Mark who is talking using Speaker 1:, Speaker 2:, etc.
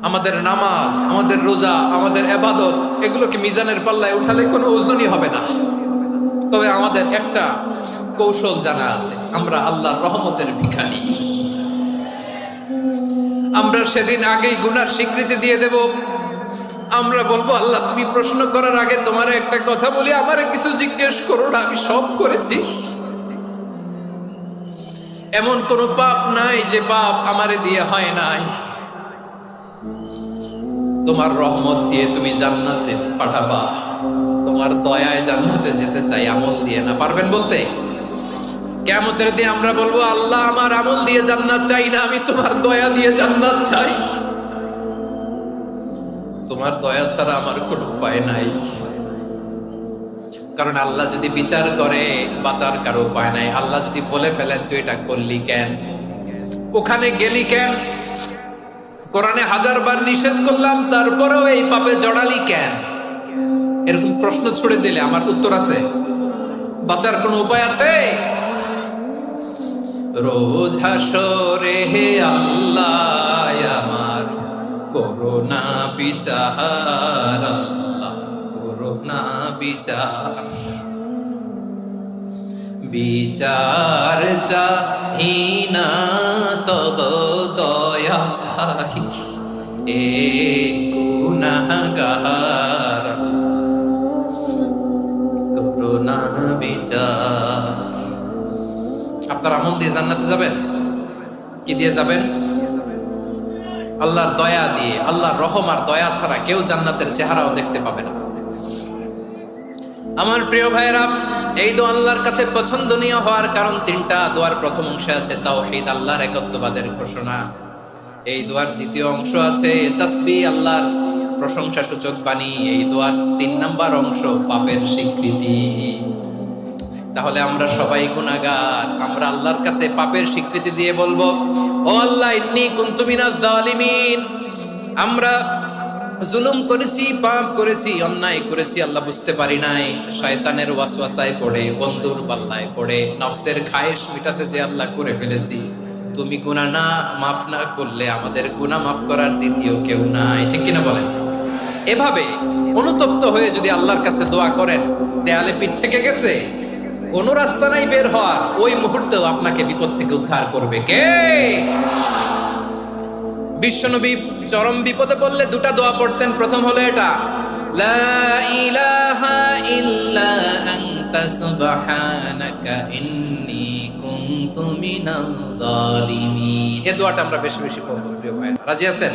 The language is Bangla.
Speaker 1: আমাদের নামাজ, আমাদের রোজা, আমাদের ইবাদত এগুলোকে মিজানের পাল্লায় উঠালে কোনো ওজনই হবে না। তবে আমাদের একটা কৌশল জানা আছে, আমরা আল্লাহর রহমতের ভিখারি। আমরা সেদিন আগেই গুনার স্বীকৃতি দিয়ে দেব। আমরা বলবো, আল্লাহ তুমি প্রশ্ন করার আগে তোমার একটা কথা বলি, আমারে কিছু জিজ্ঞেস করো না, আমি সব করেছি। এমন কোন পাপ নাই যে পাপ আমারে দিয়ে হয় নাই। তোমার রহমত দিয়ে তুমি জান্নাতে পাঠাবা, তোমার দয়ায় জান্নাতে যেতে চাই, আমল দিয়ে না। পারবেন বলতে? কিয়ামতের দিন আমরা বলবো, আল্লাহ আমার আমল দিয়ে জান্নাত চাই না, আমি তোমার দয়া দিয়ে জান্নাত চাই। তোমার দয়া ছাড়া আমার কোনো উপায় নাই। কারণ আল্লাহ যদি বিচার করে, বাঁচার কারো উপায় নাই। আল্লাহ যদি বলে ফেলেন তুই এটা করলি কেন, ওখানে গেলি কেন, কোরআনে 1000 বার নিষেধ করলাম তারপরেও এই পাপে জড়ালি কেন, এরকম প্রশ্ন ছুড়ে দিলে আমার উত্তর আছে? বাঁচার কোনো উপায় আছে? রোজ হাসরে হে আল্লাহ আমার করোনা বিচার, আল্লাহ করোনা বিচার। বিচার চাহি না তব দয়া চাই, এ গুনাহগার করোনা বিচার। আপনার আমল দিয়ে জান্নাতে যাবেন? কি দিয়ে যাবেন? আল্লাহর দয়া দিয়ে। আল্লাহর রহম আর দয়া ছাড়া কেউ জান্নাতের চেহারাও দেখতে পাবে না। আমার প্রিয় ভাইরা, এই দোয়া আল্লাহর কাছে পছন্দনীয় হওয়ার কারণ তিনটা। দোয়ার প্রথম অংশে আছে তাওহীদ, আল্লাহর একত্ববাদের ঘোষণা। এই দোয়ার দ্বিতীয় অংশ আছে তাসবিহ, আল্লাহর প্রশংসা সূচক বাণী। এই দোয়ার 3 নাম্বার অংশ পাপের স্বীকৃতি। তাহলে আমরা সবাই গুনাহগার। আমরা আল্লাহর কাছে পাপের স্বীকৃতি দিয়ে বলবো, ও আল্লাহ ইন্নী কুনতু মিনাজ জালিমিন, আমরা জুলুম করেছি, পাপ করেছি, অন্যায় করেছি, আল্লাহ বুঝতে পারি নাই। শয়তানের ওয়াসওয়াসায় পড়ে, বন্ধুর পাল্লায় পড়ে, নফসের খায়েশ মিটাতে যে আল্লাহ করে ফেলেছি। তুমি গুনাহ না মাফ না করলে আমাদের গুনাহ মাফ করার দ্বিতীয় কেউ নাই। ঠিক কিনা বলেন? এভাবে অনুতপ্ত হয়ে যদি আল্লাহর কাছে দোয়া করেন, দেয়ালে পিঠ থেকে গেছে, কোন রাস্তা নাই বের হওয়ার, ওই মুহূর্তেও আপনাকে বিপদ থেকে উদ্ধার করবে কে? বিশ্বনবী চরম বিপদে পড়লে 2টা দোয়া পড়তেন। প্রথম হলো এটা, লা ইলাহা ইল্লা আনতা সুবহানাকা ইন্নী কুনতু মিনাজ জালিমিন। এই দোয়াটা আমরা বেশি বেশি পড়ব প্রিয় ভাই। রাজি আছেন?